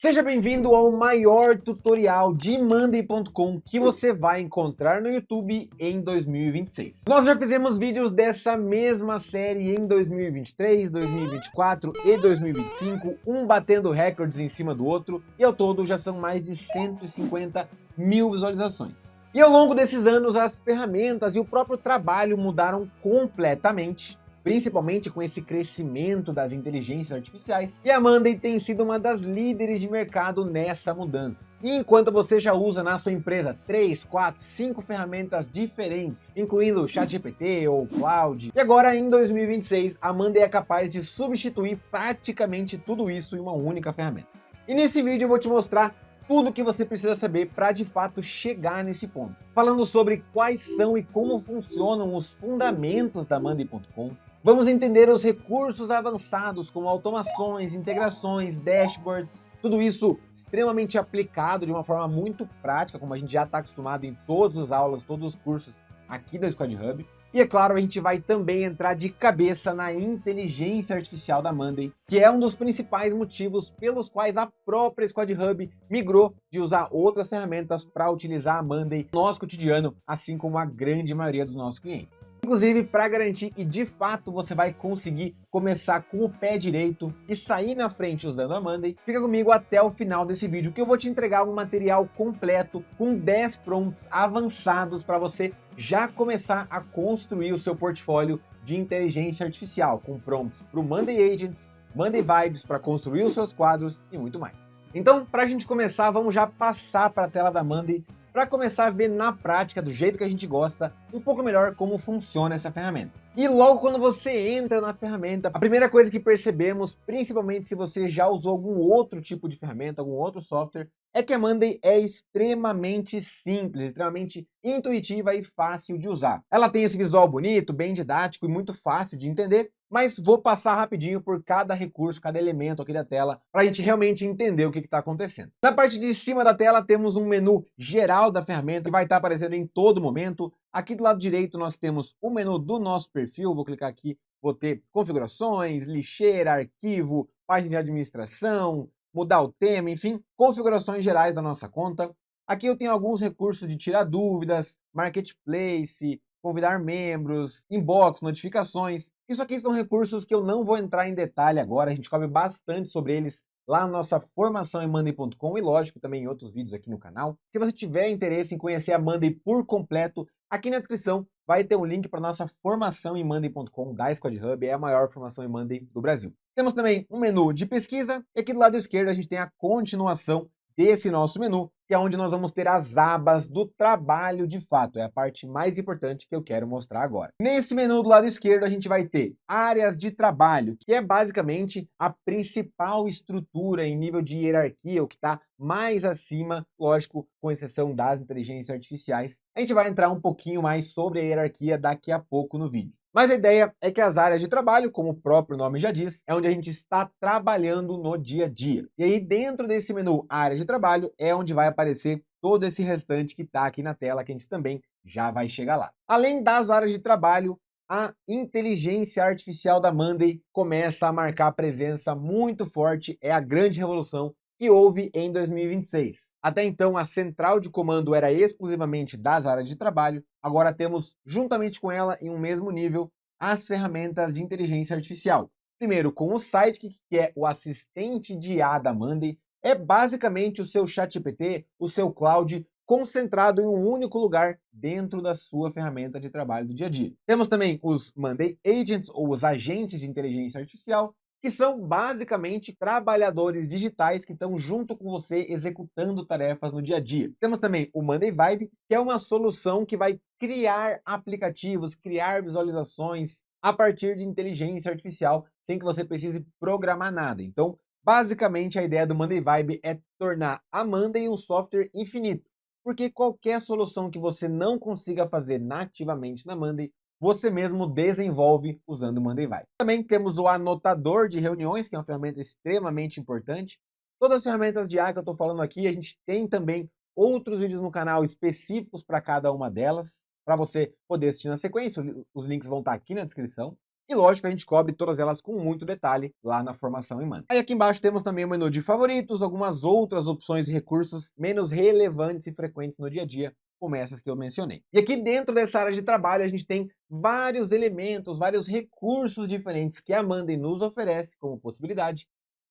Seja bem-vindo ao maior tutorial de Monday.com que você vai encontrar no YouTube em 2026. Nós já fizemos vídeos dessa mesma série em 2023, 2024 e 2025, um batendo recordes em cima do outro, e ao todo já são mais de 150 mil visualizações. E ao longo desses anos, as ferramentas e o próprio trabalho mudaram completamente, principalmente com esse crescimento das inteligências artificiais, e a Monday tem sido uma das líderes de mercado nessa mudança. E enquanto você já usa na sua empresa 3, 4, 5 ferramentas diferentes, incluindo o ChatGPT ou Cloud, e agora em 2026 a Monday é capaz de substituir praticamente tudo isso em uma única ferramenta. E nesse vídeo eu vou te mostrar tudo o que você precisa saber para de fato chegar nesse ponto. Falando sobre quais são e como funcionam os fundamentos da Monday.com, vamos entender os recursos avançados como automações, integrações, dashboards, tudo isso extremamente aplicado de uma forma muito prática, como a gente já está acostumado em todas as aulas, todos os cursos aqui da Squad Hub. E é claro, a gente vai também entrar de cabeça na inteligência artificial da Monday, que é um dos principais motivos pelos quais a própria Squad Hub migrou de usar outras ferramentas para utilizar a Monday no nosso cotidiano, assim como a grande maioria dos nossos clientes. Inclusive, para garantir que de fato você vai conseguir começar com o pé direito e sair na frente usando a Monday, fica comigo até o final desse vídeo que eu vou te entregar um material completo com 10 prompts avançados para você já começar a construir o seu portfólio de inteligência artificial, com prompts para o Monday Agents, Monday Vibes para construir os seus quadros e muito mais. Então, para a gente começar, vamos já passar para a tela da Monday para começar a ver na prática, do jeito que a gente gosta, um pouco melhor como funciona essa ferramenta. E logo quando você entra na ferramenta, a primeira coisa que percebemos, principalmente se você já usou algum outro tipo de ferramenta, algum outro software, é que a Monday é extremamente simples, extremamente intuitiva e fácil de usar. Ela tem esse visual bonito, bem didático e muito fácil de entender, mas vou passar rapidinho por cada recurso, cada elemento aqui da tela, para a gente realmente entender o que está acontecendo. Na parte de cima da tela temos um menu geral da ferramenta, que vai estar aparecendo em todo momento. Aqui do lado direito nós temos o menu do nosso perfil, vou clicar aqui, vou ter configurações, lixeira, arquivo, página de administração, mudar o tema, enfim, configurações gerais da nossa conta. Aqui eu tenho alguns recursos de tirar dúvidas, marketplace, convidar membros, inbox, notificações. Isso aqui são recursos que eu não vou entrar em detalhe agora, a gente cobre bastante sobre eles lá na nossa formação em Monday.com e lógico também em outros vídeos aqui no canal. Se você tiver interesse em conhecer a Monday por completo, aqui na descrição vai ter um link para nossa formação em Monday.com da Squad Hub, é a maior formação em Monday do Brasil. Temos também um menu de pesquisa e aqui do lado esquerdo a gente tem a continuação desse nosso menu, que é onde nós vamos ter as abas do trabalho de fato, é a parte mais importante que eu quero mostrar agora. Nesse menu do lado esquerdo a gente vai ter áreas de trabalho, que é basicamente a principal estrutura em nível de hierarquia, o que está mais acima, lógico, com exceção das inteligências artificiais. A gente vai entrar um pouquinho mais sobre a hierarquia daqui a pouco no vídeo. Mas a ideia é que as áreas de trabalho, como o próprio nome já diz, é onde a gente está trabalhando no dia a dia. E aí dentro desse menu área de trabalho é onde vai aparecer todo esse restante que está aqui na tela, que a gente também já vai chegar lá. Além das áreas de trabalho, a inteligência artificial da Monday começa a marcar presença muito forte, é a grande revolução que houve em 2026. Até então, a central de comando era exclusivamente das áreas de trabalho, agora temos, juntamente com ela, em um mesmo nível, as ferramentas de inteligência artificial. Primeiro, com o Sidekick, que é o assistente de IA da Monday, é basicamente o seu ChatGPT, o seu Cloud, concentrado em um único lugar dentro da sua ferramenta de trabalho do dia a dia. Temos também os Monday Agents, ou os agentes de inteligência artificial, que são basicamente trabalhadores digitais que estão junto com você executando tarefas no dia a dia. Temos também o Monday Vibe, que é uma solução que vai criar aplicativos, criar visualizações a partir de inteligência artificial, sem que você precise programar nada. Então, basicamente, a ideia do Monday Vibe é tornar a Monday um software infinito, porque qualquer solução que você não consiga fazer nativamente na Monday, você mesmo desenvolve usando o Monday Vibe. Também temos o anotador de reuniões, que é uma ferramenta extremamente importante. Todas as ferramentas de IA que eu estou falando aqui, a gente tem também outros vídeos no canal específicos para cada uma delas, para você poder assistir na sequência. Os links vão estar aqui na descrição. E lógico, a gente cobre todas elas com muito detalhe lá na formação em Monday. Aí aqui embaixo temos também o menu de favoritos, algumas outras opções e recursos menos relevantes e frequentes no dia a dia, como essas que eu mencionei. E aqui dentro dessa área de trabalho a gente tem vários elementos, vários recursos diferentes que a Monday nos oferece como possibilidade,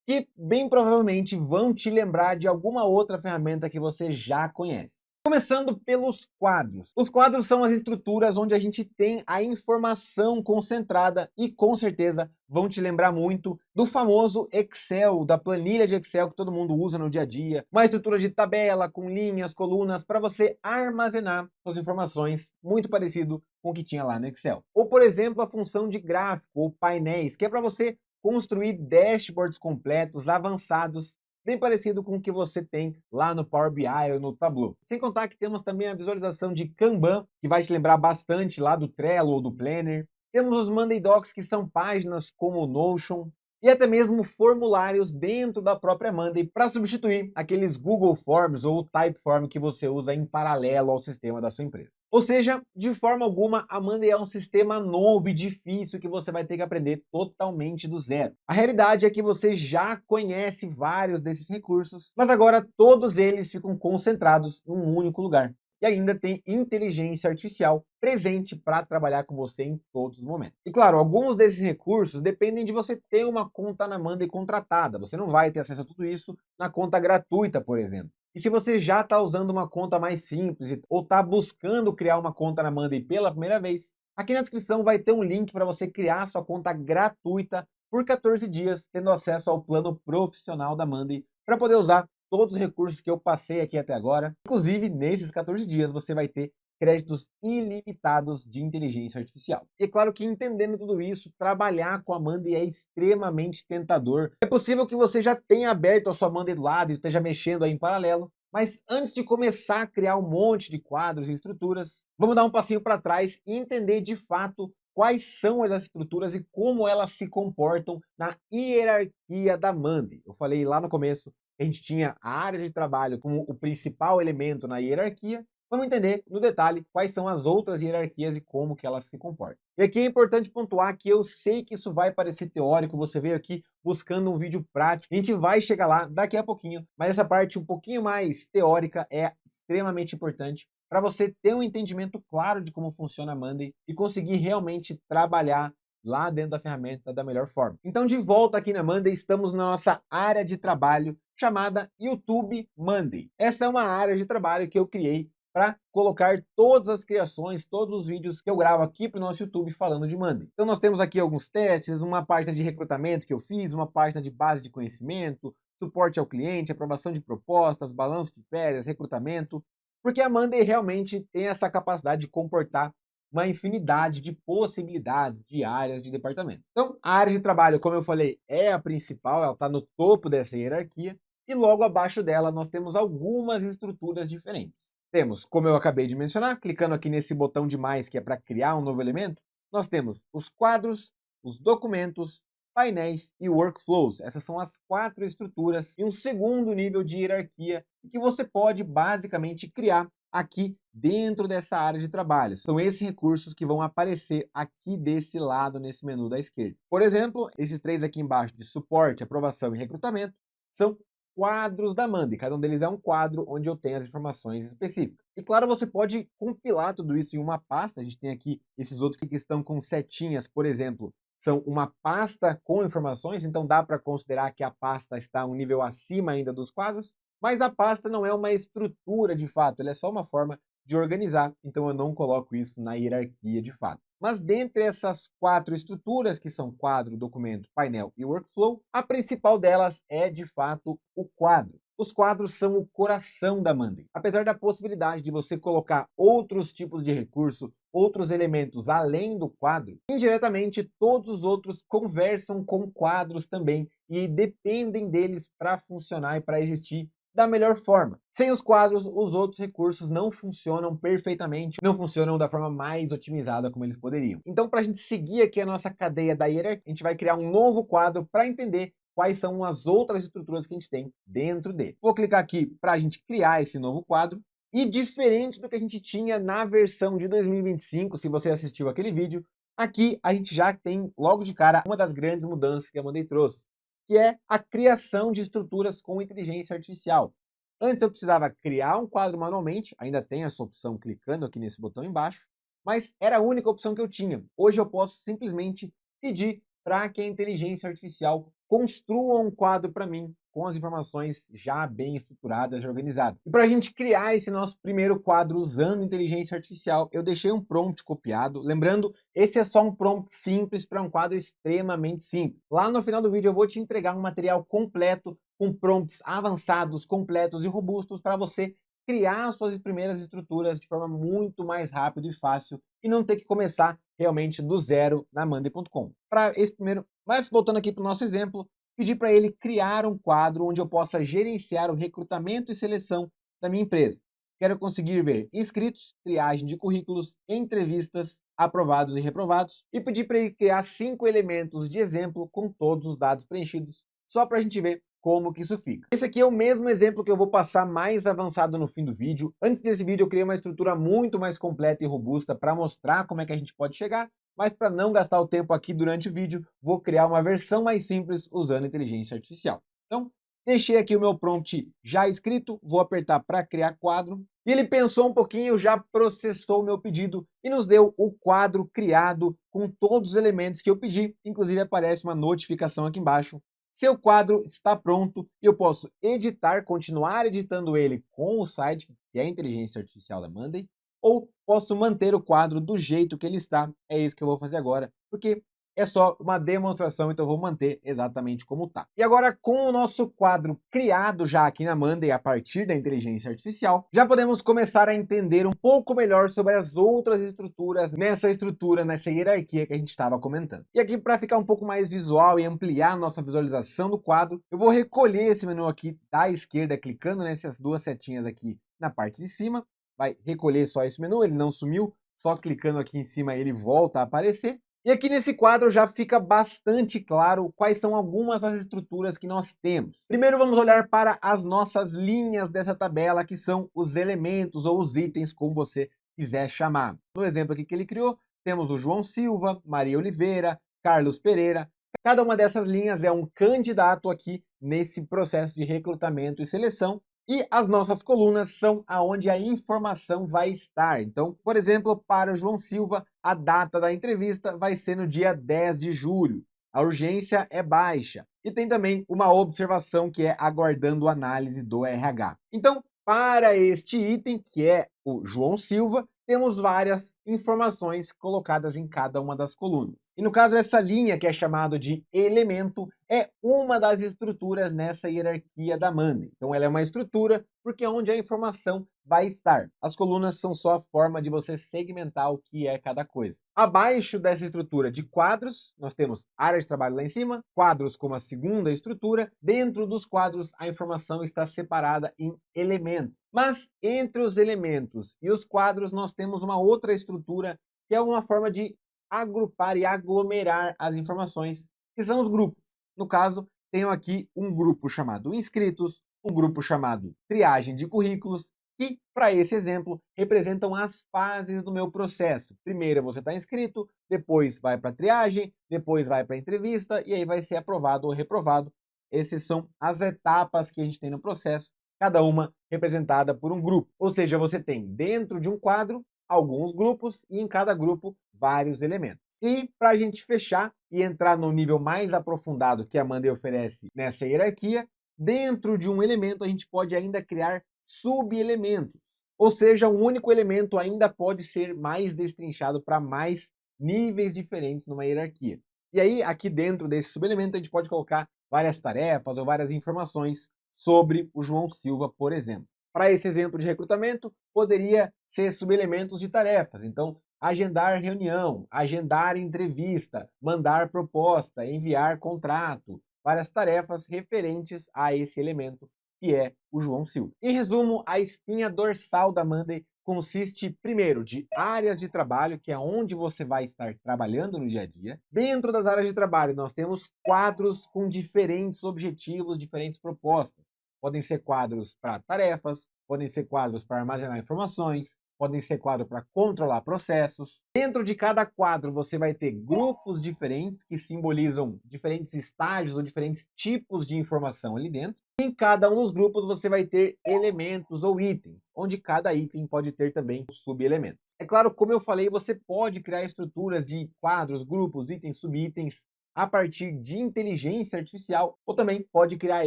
que bem provavelmente vão te lembrar de alguma outra ferramenta que você já conhece. Começando pelos quadros. Os quadros são as estruturas onde a gente tem a informação concentrada e com certeza vão te lembrar muito do famoso Excel, da planilha de Excel que todo mundo usa no dia a dia. Uma estrutura de tabela com linhas, colunas, para você armazenar suas informações, muito parecido com o que tinha lá no Excel. Ou, por exemplo, a função de gráfico ou painéis, que é para você construir dashboards completos, avançados, bem parecido com o que você tem lá no Power BI ou no Tableau. Sem contar que temos também a visualização de Kanban, que vai te lembrar bastante lá do Trello ou do Planner. Temos os Monday Docs, que são páginas como o Notion, e até mesmo formulários dentro da própria Monday para substituir aqueles Google Forms ou Typeform que você usa em paralelo ao sistema da sua empresa. Ou seja, de forma alguma, a Monday é um sistema novo e difícil que você vai ter que aprender totalmente do zero. A realidade é que você já conhece vários desses recursos, mas agora todos eles ficam concentrados em um único lugar. E ainda tem inteligência artificial presente para trabalhar com você em todos os momentos. E claro, alguns desses recursos dependem de você ter uma conta na Monday contratada. Você não vai ter acesso a tudo isso na conta gratuita, por exemplo. E se você já está usando uma conta mais simples ou está buscando criar uma conta na Monday pela primeira vez, aqui na descrição vai ter um link para você criar sua conta gratuita por 14 dias, tendo acesso ao plano profissional da Monday para poder usar todos os recursos que eu passei aqui até agora. Inclusive, nesses 14 dias, você vai ter créditos ilimitados de inteligência artificial. E é claro que entendendo tudo isso, trabalhar com a Monday é extremamente tentador. É possível que você já tenha aberto a sua Monday do lado e esteja mexendo aí em paralelo, mas antes de começar a criar um monte de quadros e estruturas, vamos dar um passinho para trás e entender de fato quais são as estruturas e como elas se comportam na hierarquia da Monday. Eu falei lá no começo que a gente tinha a área de trabalho como o principal elemento na hierarquia. Vamos entender no detalhe quais são as outras hierarquias e como que elas se comportam. E aqui é importante pontuar que eu sei que isso vai parecer teórico, você veio aqui buscando um vídeo prático, a gente vai chegar lá daqui a pouquinho, mas essa parte um pouquinho mais teórica é extremamente importante para você ter um entendimento claro de como funciona a Monday e conseguir realmente trabalhar lá dentro da ferramenta da melhor forma. Então, de volta aqui na Monday, estamos na nossa área de trabalho chamada YouTube Monday. Essa é uma área de trabalho que eu criei para colocar todas as criações, todos os vídeos que eu gravo aqui para o nosso YouTube falando de Monday. Então nós temos aqui alguns testes, uma página de recrutamento que eu fiz, uma página de base de conhecimento, suporte ao cliente, aprovação de propostas, balanço de férias, recrutamento, porque a Monday realmente tem essa capacidade de comportar uma infinidade de possibilidades de áreas de departamento. Então, a área de trabalho, como eu falei, é a principal, ela está no topo dessa hierarquia, e logo abaixo dela nós temos algumas estruturas diferentes. Temos, como eu acabei de mencionar, clicando aqui nesse botão de mais, que é para criar um novo elemento, nós temos os quadros, os documentos, painéis e workflows. Essas são as 4 estruturas e um segundo nível de hierarquia que você pode basicamente criar aqui dentro dessa área de trabalho. São esses recursos que vão aparecer aqui desse lado nesse menu da esquerda. Por exemplo, esses 3 aqui embaixo de suporte, aprovação e recrutamento são quadros da Monday. Cada um deles é um quadro onde eu tenho as informações específicas. E claro, você pode compilar tudo isso em uma pasta. A gente tem aqui esses outros que estão com setinhas, por exemplo, são uma pasta com informações, então dá para considerar que a pasta está um nível acima ainda dos quadros, mas a pasta não é uma estrutura de fato, ela é só uma forma de organizar, então eu não coloco isso na hierarquia de fato. Mas dentre essas 4 estruturas, que são quadro, documento, painel e workflow, a principal delas é, de fato, o quadro. Os quadros são o coração da Monday. Apesar da possibilidade de você colocar outros tipos de recurso, outros elementos além do quadro, indiretamente todos os outros conversam com quadros também e dependem deles para funcionar e para existir da melhor forma. Sem os quadros, os outros recursos não funcionam perfeitamente, não funcionam da forma mais otimizada como eles poderiam. Então, para a gente seguir aqui a nossa cadeia da hierarquia, a gente vai criar um novo quadro para entender quais são as outras estruturas que a gente tem dentro dele. Vou clicar aqui para a gente criar esse novo quadro. E diferente do que a gente tinha na versão de 2025, se você assistiu aquele vídeo, Aqui a gente já tem logo de cara uma das grandes mudanças que a Monday trouxe, que é a criação de estruturas com inteligência artificial. Antes eu precisava criar um quadro manualmente, ainda tem essa opção clicando aqui nesse botão embaixo, mas era a única opção que eu tinha. Hoje eu posso simplesmente pedir para que a inteligência artificial construa um quadro para mim, com as informações já bem estruturadas e organizadas. E para a gente criar esse nosso primeiro quadro usando inteligência artificial, eu deixei um prompt copiado. Lembrando, esse é só um prompt simples para um quadro extremamente simples. Lá no final do vídeo eu vou te entregar um material completo com prompts avançados, completos e robustos para você criar suas primeiras estruturas de forma muito mais rápida e fácil e não ter que começar realmente do zero na Monday.com. Para esse primeiro, mas voltando aqui para o nosso exemplo, pedi para ele criar um quadro onde eu possa gerenciar o recrutamento e seleção da minha empresa. Quero conseguir ver inscritos, triagem de currículos, entrevistas, aprovados e reprovados, e pedi para ele criar 5 elementos de exemplo com todos os dados preenchidos, só para a gente ver como que isso fica. Esse aqui é o mesmo exemplo que eu vou passar mais avançado no fim do vídeo. Antes desse vídeo eu criei uma estrutura muito mais completa e robusta para mostrar como é que a gente pode chegar, mas para não gastar o tempo aqui durante o vídeo, vou criar uma versão mais simples usando inteligência artificial. Então, deixei aqui o meu prompt já escrito, vou apertar para criar quadro, e ele pensou um pouquinho, já processou o meu pedido e nos deu o quadro criado com todos os elementos que eu pedi, inclusive aparece uma notificação aqui embaixo. Seu quadro está pronto e eu posso editar, continuar editando ele com o site, que é a inteligência artificial da Monday, ou posso manter o quadro do jeito que ele está. É isso que eu vou fazer agora, porque é só uma demonstração, então eu vou manter exatamente como está. E agora, com o nosso quadro criado já aqui na Monday, a partir da inteligência artificial, já podemos começar a entender um pouco melhor sobre as outras estruturas nessa hierarquia que a gente estava comentando. E aqui, para ficar um pouco mais visual e ampliar a nossa visualização do quadro, eu vou recolher esse menu aqui da esquerda, clicando nessas duas setinhas aqui na parte de cima. Vai recolher só esse menu, ele não sumiu, só clicando aqui em cima ele volta a aparecer. E aqui nesse quadro já fica bastante claro quais são algumas das estruturas que nós temos. Primeiro vamos olhar para as nossas linhas dessa tabela, que são os elementos ou os itens, como você quiser chamar. No exemplo aqui que ele criou, temos o João Silva, Maria Oliveira, Carlos Pereira. Cada uma dessas linhas é um candidato aqui nesse processo de recrutamento e seleção. E as nossas colunas são aonde a informação vai estar. Então, por exemplo, para o João Silva, a data da entrevista vai ser no dia 10 de julho. A urgência é baixa. E tem também uma observação que é aguardando análise do RH. Então, para este item, que é o João Silva, temos várias informações colocadas em cada uma das colunas. E no caso, essa linha, que é chamada de elemento, é uma das estruturas nessa hierarquia da Monday. Então ela é uma estrutura porque é onde a informação vai estar. As colunas são só a forma de você segmentar o que é cada coisa. Abaixo dessa estrutura de quadros, nós temos área de trabalho lá em cima, quadros como a segunda estrutura. Dentro dos quadros, a informação está separada em elementos. Mas entre os elementos e os quadros, nós temos uma outra estrutura, que é uma forma de agrupar e aglomerar as informações, que são os grupos. No caso, tenho aqui um grupo chamado inscritos, um grupo chamado triagem de currículos, que, para esse exemplo, representam as fases do meu processo. Primeiro você está inscrito, depois vai para a triagem, depois vai para a entrevista, e aí vai ser aprovado ou reprovado. Essas são as etapas que a gente tem no processo, cada uma representada por um grupo. Ou seja, você tem dentro de um quadro alguns grupos e em cada grupo vários elementos. E para a gente fechar e entrar no nível mais aprofundado que a Monday oferece nessa hierarquia, dentro de um elemento a gente pode ainda criar subelementos. Ou seja, um único elemento ainda pode ser mais destrinchado para mais níveis diferentes numa hierarquia. E aí, aqui dentro desse subelemento, a gente pode colocar várias tarefas ou várias informações sobre o João Silva, por exemplo. Para esse exemplo de recrutamento, poderia ser subelementos de tarefas. Então, agendar reunião, agendar entrevista, mandar proposta, enviar contrato, várias tarefas referentes a esse elemento que é o João Silva. Em resumo, a espinha dorsal da Monday consiste, primeiro, de áreas de trabalho, que é onde você vai estar trabalhando no dia a dia. Dentro das áreas de trabalho, nós temos quadros com diferentes objetivos, diferentes propostas. Podem ser quadros para tarefas, podem ser quadros para armazenar informações, podem ser quadros para controlar processos. Dentro de cada quadro você vai ter grupos diferentes que simbolizam diferentes estágios ou diferentes tipos de informação ali dentro. Em cada um dos grupos você vai ter elementos ou itens, onde cada item pode ter também subelementos. É claro, como eu falei, você pode criar estruturas de quadros, grupos, itens, subitens a partir de inteligência artificial, ou também pode criar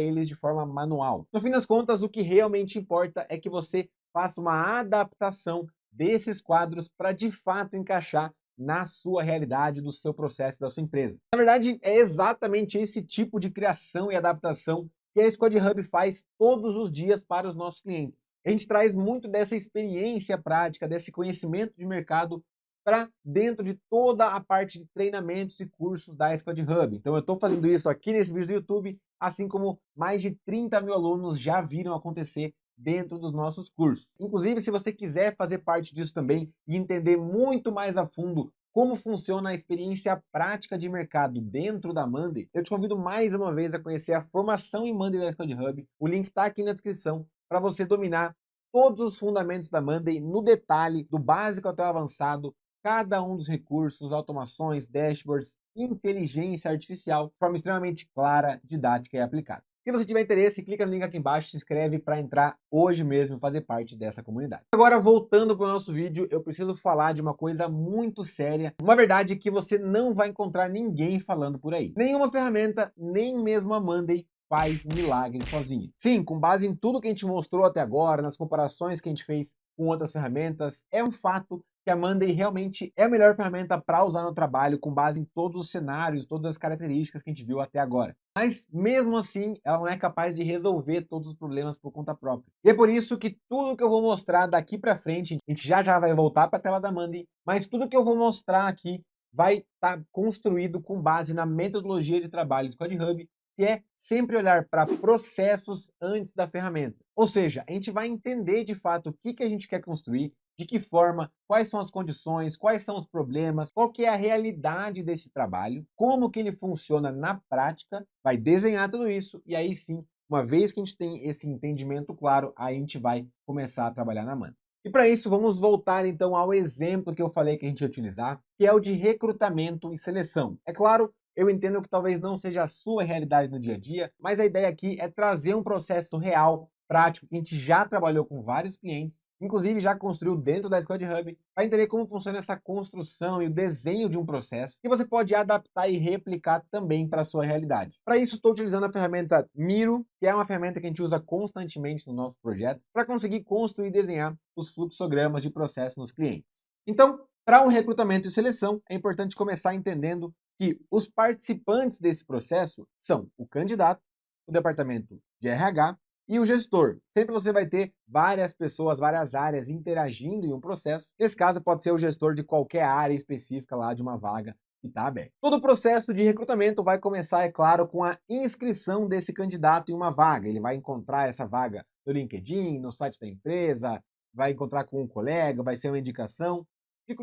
eles de forma manual. No fim das contas, o que realmente importa é que você faça uma adaptação desses quadros para de fato encaixar na sua realidade, do seu processo, da sua empresa. Na verdade, é exatamente esse tipo de criação e adaptação que a Squad Hub faz todos os dias para os nossos clientes. A gente traz muito dessa experiência prática, desse conhecimento de mercado para dentro de toda a parte de treinamentos e cursos da Squad Hub. Então eu estou fazendo isso aqui nesse vídeo do YouTube, assim como mais de 30 mil alunos já viram acontecer dentro dos nossos cursos. Inclusive, se você quiser fazer parte disso também e entender muito mais a fundo como funciona a experiência prática de mercado dentro da Monday, eu te convido mais uma vez a conhecer a formação em Monday da Squad Hub. O link está aqui na descrição para você dominar todos os fundamentos da Monday no detalhe, do básico até o avançado, cada um dos recursos, automações, dashboards, inteligência artificial, de forma extremamente clara, didática e aplicada. Se você tiver interesse, clica no link aqui embaixo, se inscreve para entrar hoje mesmo e fazer parte dessa comunidade. Agora, voltando para o nosso vídeo, eu preciso falar de uma coisa muito séria, uma verdade que você não vai encontrar ninguém falando por aí. Nenhuma ferramenta, nem mesmo a Monday, faz milagre sozinha. Sim, com base em tudo que a gente mostrou até agora, nas comparações que a gente fez com outras ferramentas, é um fato que a Monday realmente é a melhor ferramenta para usar no trabalho, com base em todos os cenários, todas as características que a gente viu até agora. Mas, mesmo assim, ela não é capaz de resolver todos os problemas por conta própria. E é por isso que tudo que eu vou mostrar daqui para frente, a gente já vai voltar para a tela da Monday, mas tudo que eu vou mostrar aqui vai estar construído com base na metodologia de trabalho do Squad Hub, que é sempre olhar para processos antes da ferramenta. Ou seja, a gente vai entender de fato o que a gente quer construir, de que forma, quais são as condições, quais são os problemas, qual que é a realidade desse trabalho, como que ele funciona na prática, vai desenhar tudo isso e aí sim, uma vez que a gente tem esse entendimento claro, aí a gente vai começar a trabalhar na Monday. E para isso, vamos voltar então ao exemplo que eu falei que a gente ia utilizar, que é o de recrutamento e seleção. É claro, eu entendo que talvez não seja a sua realidade no dia a dia, mas a ideia aqui é trazer um processo real, prático, que a gente já trabalhou com vários clientes, inclusive já construiu dentro da Squad Hub, para entender como funciona essa construção e o desenho de um processo, que você pode adaptar e replicar também para a sua realidade. Para isso, estou utilizando a ferramenta Miro, que é uma ferramenta que a gente usa constantemente no nosso projeto, para conseguir construir e desenhar os fluxogramas de processo nos clientes. Então, para um recrutamento e seleção, é importante começar entendendo que os participantes desse processo são o candidato, o departamento de RH e o gestor. Sempre você vai ter várias pessoas, várias áreas interagindo em um processo. Nesse caso, pode ser o gestor de qualquer área específica lá de uma vaga que está aberta. Todo o processo de recrutamento vai começar, é claro, com a inscrição desse candidato em uma vaga. Ele vai encontrar essa vaga no LinkedIn, no site da empresa, vai encontrar com um colega, vai ser uma indicação.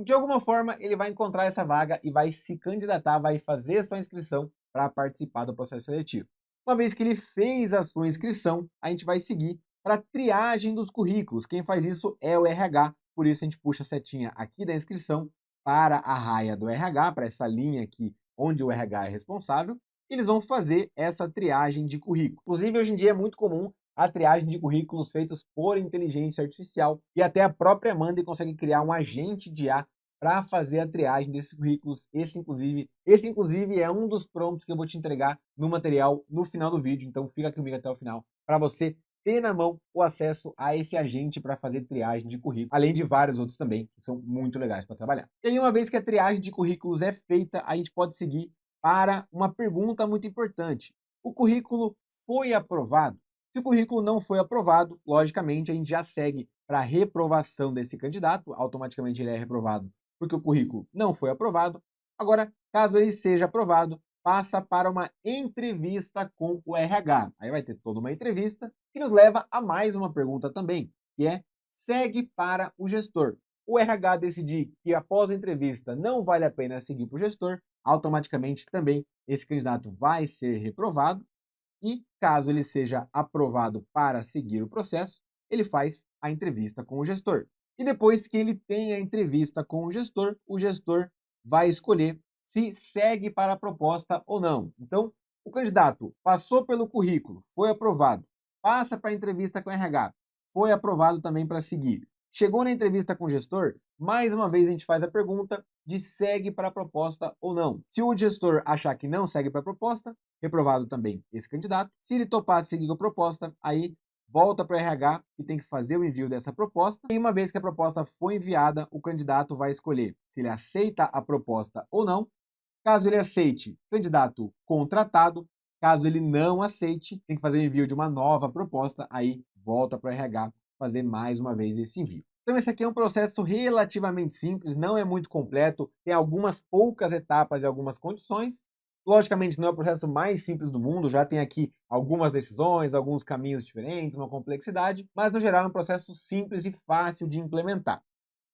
De alguma forma, ele vai encontrar essa vaga e vai se candidatar, vai fazer a sua inscrição para participar do processo seletivo. Uma vez que ele fez a sua inscrição, a gente vai seguir para a triagem dos currículos. Quem faz isso é o RH, por isso a gente puxa a setinha aqui da inscrição para a raia do RH, para essa linha aqui onde o RH é responsável. Eles vão fazer essa triagem de currículo. Inclusive, hoje em dia é muito comum a triagem de currículos feitos por inteligência artificial e até a própria Monday consegue criar um agente de IA para fazer a triagem desses currículos. Esse inclusive é um dos prompts que eu vou te entregar no material no final do vídeo, então fica comigo até o final para você ter na mão o acesso a esse agente para fazer triagem de currículo, além de vários outros também que são muito legais para trabalhar. E aí, uma vez que a triagem de currículos é feita, a gente pode seguir para uma pergunta muito importante. O currículo foi aprovado? Se o currículo não foi aprovado, logicamente a gente já segue para a reprovação desse candidato, automaticamente ele é reprovado porque o currículo não foi aprovado. Agora, caso ele seja aprovado, passa para uma entrevista com o RH. Aí vai ter toda uma entrevista que nos leva a mais uma pergunta também, que é: segue para o gestor. O RH decidir que após a entrevista não vale a pena seguir para o gestor, automaticamente também esse candidato vai ser reprovado. E, caso ele seja aprovado para seguir o processo, ele faz a entrevista com o gestor. E depois que ele tem a entrevista com o gestor vai escolher se segue para a proposta ou não. Então, o candidato passou pelo currículo, foi aprovado, passa para a entrevista com o RH, foi aprovado também para seguir. Chegou na entrevista com o gestor, mais uma vez a gente faz a pergunta de segue para a proposta ou não. Se o gestor achar que não segue para a proposta, reprovado também esse candidato. Se ele topar seguir com a proposta, aí volta para o RH e tem que fazer o envio dessa proposta. E uma vez que a proposta foi enviada, o candidato vai escolher se ele aceita a proposta ou não. Caso ele aceite, candidato contratado. Caso ele não aceite, tem que fazer o envio de uma nova proposta, aí volta para o RH fazer mais uma vez esse envio. Então esse aqui é um processo relativamente simples, não é muito completo, tem algumas poucas etapas e algumas condições. Logicamente não é o processo mais simples do mundo, já tem aqui algumas decisões, alguns caminhos diferentes, uma complexidade, mas no geral é um processo simples e fácil de implementar.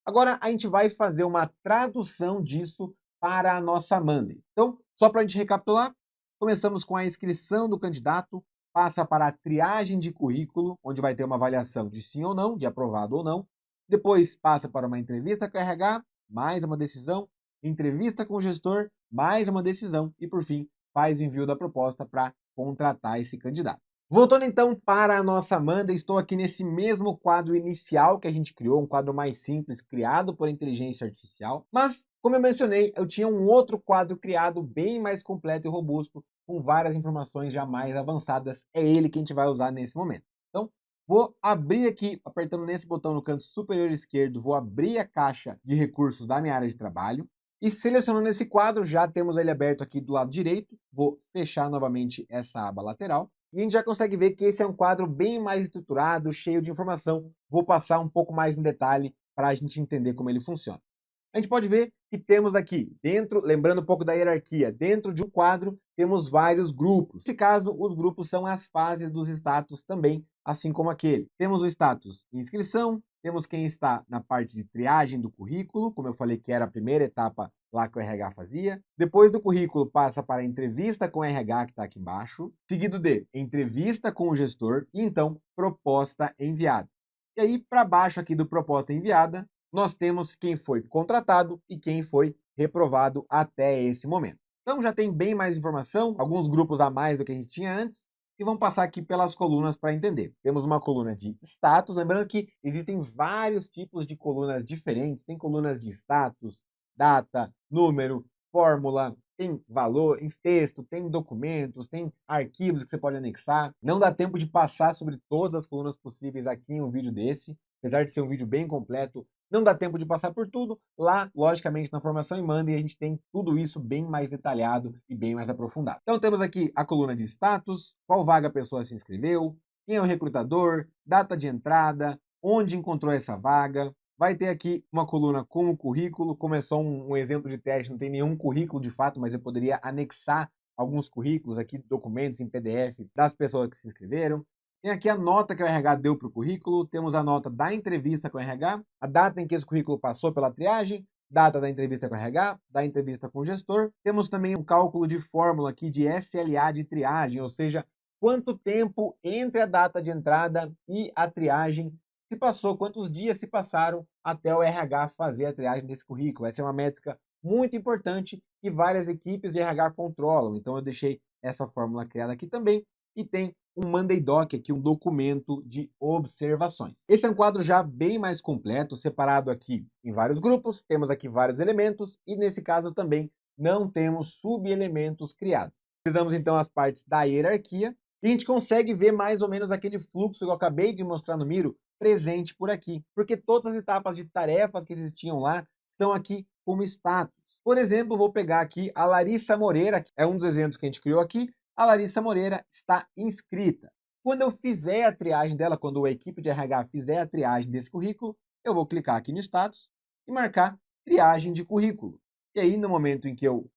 Agora a gente vai fazer uma tradução disso para a nossa Monday. Então, só para a gente recapitular, começamos com a inscrição do candidato, passa para a triagem de currículo, onde vai ter uma avaliação de sim ou não, de aprovado ou não. Depois passa para uma entrevista com o RH, mais uma decisão, entrevista com o gestor, mais uma decisão e, por fim, faz o envio da proposta para contratar esse candidato. Voltando então para a nossa Amanda, estou aqui nesse mesmo quadro inicial que a gente criou, um quadro mais simples, criado por inteligência artificial. Mas, como eu mencionei, eu tinha um outro quadro criado bem mais completo e robusto, com várias informações já mais avançadas. É ele que a gente vai usar nesse momento. Então, vou abrir aqui, apertando nesse botão no canto superior esquerdo, vou abrir a caixa de recursos da minha área de trabalho. E selecionando esse quadro, já temos ele aberto aqui do lado direito. Vou fechar novamente essa aba lateral. E a gente já consegue ver que esse é um quadro bem mais estruturado, cheio de informação. Vou passar um pouco mais no detalhe para a gente entender como ele funciona. A gente pode ver que temos aqui, dentro, lembrando um pouco da hierarquia, dentro de um quadro temos vários grupos. Nesse caso, os grupos são as fases dos status também, assim como aquele. Temos o status inscrição, temos quem está na parte de triagem do currículo, como eu falei que era a primeira etapa lá que o RH fazia. Depois do currículo passa para a entrevista com o RH, que está aqui embaixo, seguido de entrevista com o gestor e então proposta enviada. E aí, para baixo aqui do proposta enviada, nós temos quem foi contratado e quem foi reprovado até esse momento. Então já tem bem mais informação, alguns grupos a mais do que a gente tinha antes, e vamos passar aqui pelas colunas para entender. Temos uma coluna de status, lembrando que existem vários tipos de colunas diferentes, tem colunas de status, data, número, fórmula, tem valor, em texto, tem documentos, tem arquivos que você pode anexar. Não dá tempo de passar sobre todas as colunas possíveis aqui em um vídeo desse, apesar de ser um vídeo bem completo, não dá tempo de passar por tudo. Lá, logicamente, na formação e Monday, a gente tem tudo isso bem mais detalhado e bem mais aprofundado. Então temos aqui a coluna de status, qual vaga a pessoa se inscreveu, quem é o recrutador, data de entrada, onde encontrou essa vaga. Vai ter aqui uma coluna com o currículo, como é só um exemplo de teste, não tem nenhum currículo de fato, mas eu poderia anexar alguns currículos aqui, documentos em PDF das pessoas que se inscreveram. Tem aqui a nota que o RH deu para o currículo, temos a nota da entrevista com o RH, a data em que esse currículo passou pela triagem, data da entrevista com o RH, da entrevista com o gestor. Temos também um cálculo de fórmula aqui de SLA de triagem, ou seja, quanto tempo entre a data de entrada e a triagem se passou, quantos dias se passaram até o RH fazer a triagem desse currículo. Essa é uma métrica muito importante que várias equipes de RH controlam, então eu deixei essa fórmula criada aqui também. E tem um Monday Doc aqui, um documento de observações. Esse é um quadro já bem mais completo, separado aqui em vários grupos, temos aqui vários elementos e nesse caso também não temos subelementos criados. Utilizamos então as partes da hierarquia e a gente consegue ver mais ou menos aquele fluxo que eu acabei de mostrar no Miro presente por aqui, porque todas as etapas de tarefas que existiam lá estão aqui como status. Por exemplo, vou pegar aqui a Larissa Moreira, que é um dos exemplos que a gente criou aqui. A Larissa Moreira está inscrita. Quando eu fizer a triagem dela, quando a equipe de RH fizer a triagem desse currículo, eu vou clicar aqui no status e marcar triagem de currículo. E aí, no momento em que eu...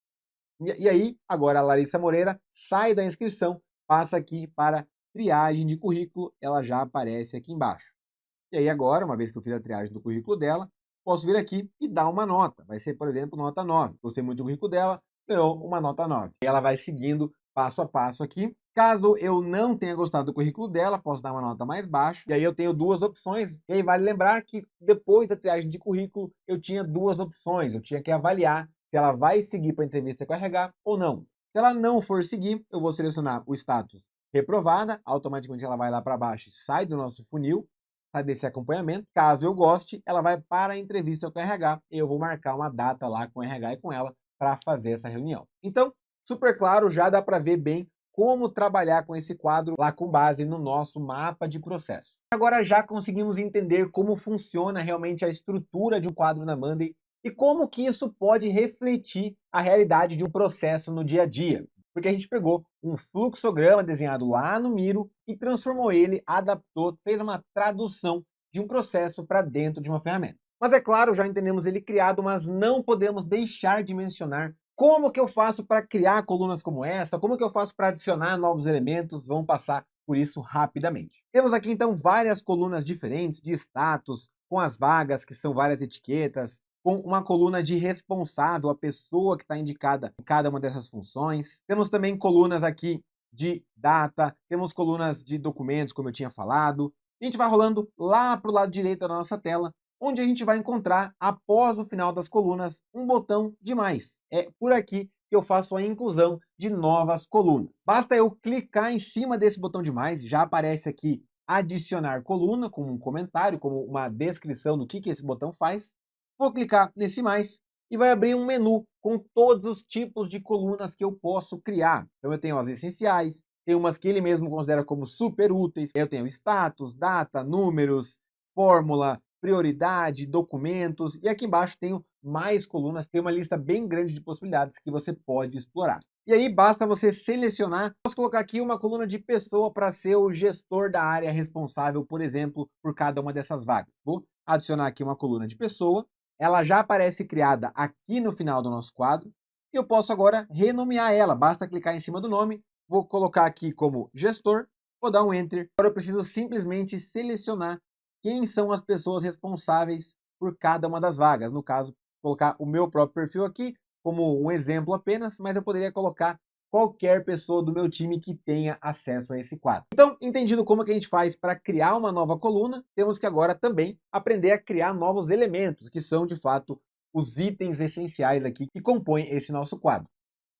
E aí, agora a Larissa Moreira sai da inscrição, passa aqui para triagem de currículo, ela já aparece aqui embaixo. E aí agora, uma vez que eu fiz a triagem do currículo dela, posso vir aqui e dar uma nota. Vai ser, por exemplo, nota 9. Gostei muito do currículo dela, ganhou uma nota 9. E ela vai seguindo passo a passo aqui. Caso eu não tenha gostado do currículo dela, posso dar uma nota mais baixa. E aí eu tenho duas opções. E aí vale lembrar que depois da triagem de currículo, eu tinha duas opções. Eu tinha que avaliar se ela vai seguir para a entrevista com a RH ou não. Se ela não for seguir, eu vou selecionar o status reprovada. Automaticamente ela vai lá para baixo e sai do nosso funil, sai desse acompanhamento. Caso eu goste, ela vai para a entrevista com a RH. E eu vou marcar uma data lá com a RH e com ela para fazer essa reunião. Então, super claro, já dá para ver bem como trabalhar com esse quadro lá com base no nosso mapa de processo. Agora já conseguimos entender como funciona realmente a estrutura de um quadro na Monday e como que isso pode refletir a realidade de um processo no dia a dia. Porque a gente pegou um fluxograma desenhado lá no Miro e transformou ele, adaptou, fez uma tradução de um processo para dentro de uma ferramenta. Mas é claro, já entendemos ele criado, mas não podemos deixar de mencionar como que eu faço para criar colunas como essa? Como que eu faço para adicionar novos elementos? Vamos passar por isso rapidamente. Temos aqui então várias colunas diferentes de status, com as vagas, que são várias etiquetas, com uma coluna de responsável, a pessoa que está indicada em cada uma dessas funções. Temos também colunas aqui de data, temos colunas de documentos, como eu tinha falado. A gente vai rolando lá para o lado direito da nossa tela, onde a gente vai encontrar, após o final das colunas, um botão de mais. É por aqui que eu faço a inclusão de novas colunas. Basta eu clicar em cima desse botão de mais, já aparece aqui adicionar coluna, como um comentário, como uma descrição do que esse botão faz. Vou clicar nesse mais e vai abrir um menu com todos os tipos de colunas que eu posso criar. Então eu tenho as essenciais, tem umas que ele mesmo considera como super úteis, eu tenho status, data, números, fórmula, prioridade, documentos, e aqui embaixo tenho mais colunas, tem uma lista bem grande de possibilidades que você pode explorar. E aí basta você selecionar, posso colocar aqui uma coluna de pessoa para ser o gestor da área responsável, por exemplo, por cada uma dessas vagas. Vou adicionar aqui uma coluna de pessoa, ela já aparece criada aqui no final do nosso quadro, e eu posso agora renomear ela, basta clicar em cima do nome, vou colocar aqui como gestor, vou dar um Enter, agora eu preciso simplesmente selecionar quem são as pessoas responsáveis por cada uma das vagas. No caso, colocar o meu próprio perfil aqui como um exemplo apenas, mas eu poderia colocar qualquer pessoa do meu time que tenha acesso a esse quadro. Então, entendido como que a gente faz para criar uma nova coluna, temos que agora também aprender a criar novos elementos, que são de fato os itens essenciais aqui que compõem esse nosso quadro.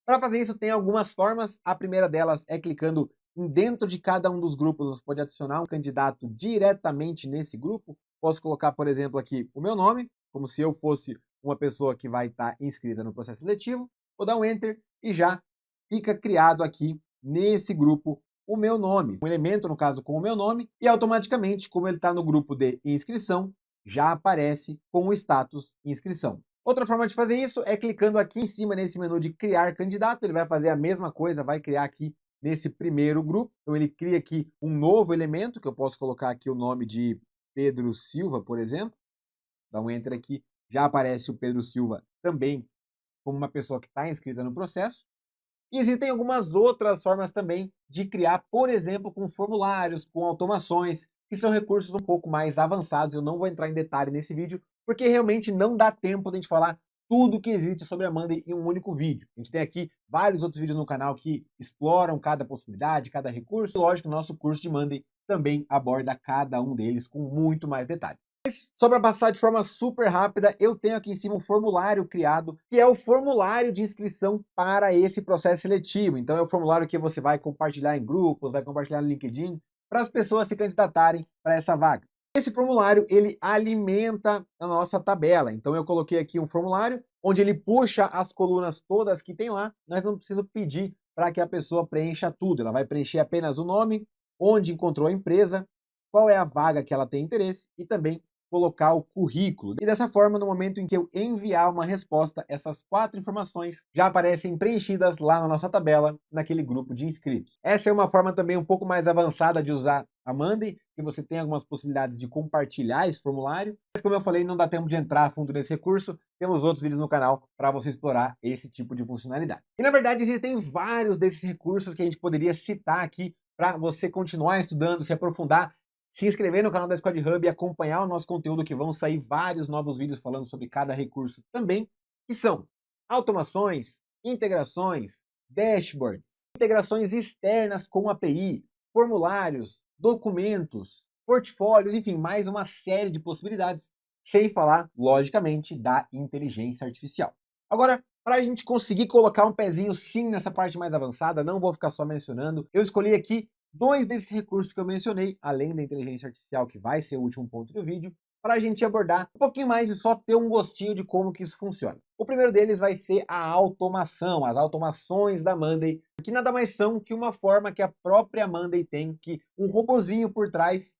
Para fazer isso tem algumas formas, a primeira delas é clicando dentro de cada um dos grupos, você pode adicionar um candidato diretamente nesse grupo. Posso colocar, por exemplo, aqui o meu nome, como se eu fosse uma pessoa que vai estar inscrita no processo seletivo. Vou dar um Enter e já fica criado aqui nesse grupo o meu nome. Um elemento, no caso, com o meu nome, e automaticamente, como ele está no grupo de inscrição, já aparece com o status inscrição. Outra forma de fazer isso é clicando aqui em cima nesse menu de criar candidato, ele vai fazer a mesma coisa, vai criar aqui nesse primeiro grupo. Então ele cria aqui um novo elemento, que eu posso colocar aqui o nome de Pedro Silva, por exemplo. Dá um Enter aqui, já aparece o Pedro Silva também como uma pessoa que está inscrita no processo. E existem algumas outras formas também de criar, por exemplo, com formulários, com automações, que são recursos um pouco mais avançados. Eu não vou entrar em detalhe nesse vídeo, porque realmente não dá tempo de a gente falar tudo que existe sobre a Monday em um único vídeo. A gente tem aqui vários outros vídeos no canal que exploram cada possibilidade, cada recurso. E lógico, o nosso curso de Monday também aborda cada um deles com muito mais detalhe. Mas, só para passar de forma super rápida, eu tenho aqui em cima um formulário criado, que é o formulário de inscrição para esse processo seletivo. Então é o formulário que você vai compartilhar em grupos, vai compartilhar no LinkedIn, para as pessoas se candidatarem para essa vaga. Esse formulário, ele alimenta a nossa tabela. Então eu coloquei aqui um formulário, onde ele puxa as colunas todas que tem lá. Nós não precisamos pedir para que a pessoa preencha tudo. Ela vai preencher apenas o nome, onde encontrou a empresa, qual é a vaga que ela tem interesse e também colocar o currículo. E dessa forma, no momento em que eu enviar uma resposta, essas 4 informações já aparecem preenchidas lá na nossa tabela, naquele grupo de inscritos. Essa é uma forma também um pouco mais avançada de usar a Monday, que você tem algumas possibilidades de compartilhar esse formulário. Mas como eu falei, não dá tempo de entrar a fundo nesse recurso. Temos outros vídeos no canal para você explorar esse tipo de funcionalidade. E na verdade existem vários desses recursos que a gente poderia citar aqui para você continuar estudando, se aprofundar, se inscrever no canal da Squad Hub e acompanhar o nosso conteúdo, que vão sair vários novos vídeos falando sobre cada recurso também, que são automações, integrações, dashboards, integrações externas com API, formulários, documentos, portfólios, enfim, mais uma série de possibilidades, sem falar, logicamente, da inteligência artificial. Agora, para a gente conseguir colocar um pezinho sim nessa parte mais avançada, não vou ficar só mencionando, eu escolhi aqui 2 desses recursos que eu mencionei, além da inteligência artificial, que vai ser o último ponto do vídeo, para a gente abordar um pouquinho mais e só ter um gostinho de como que isso funciona. O primeiro deles vai ser a automação, as automações da Monday, que nada mais são que uma forma que a própria Monday tem, que um robozinho por trás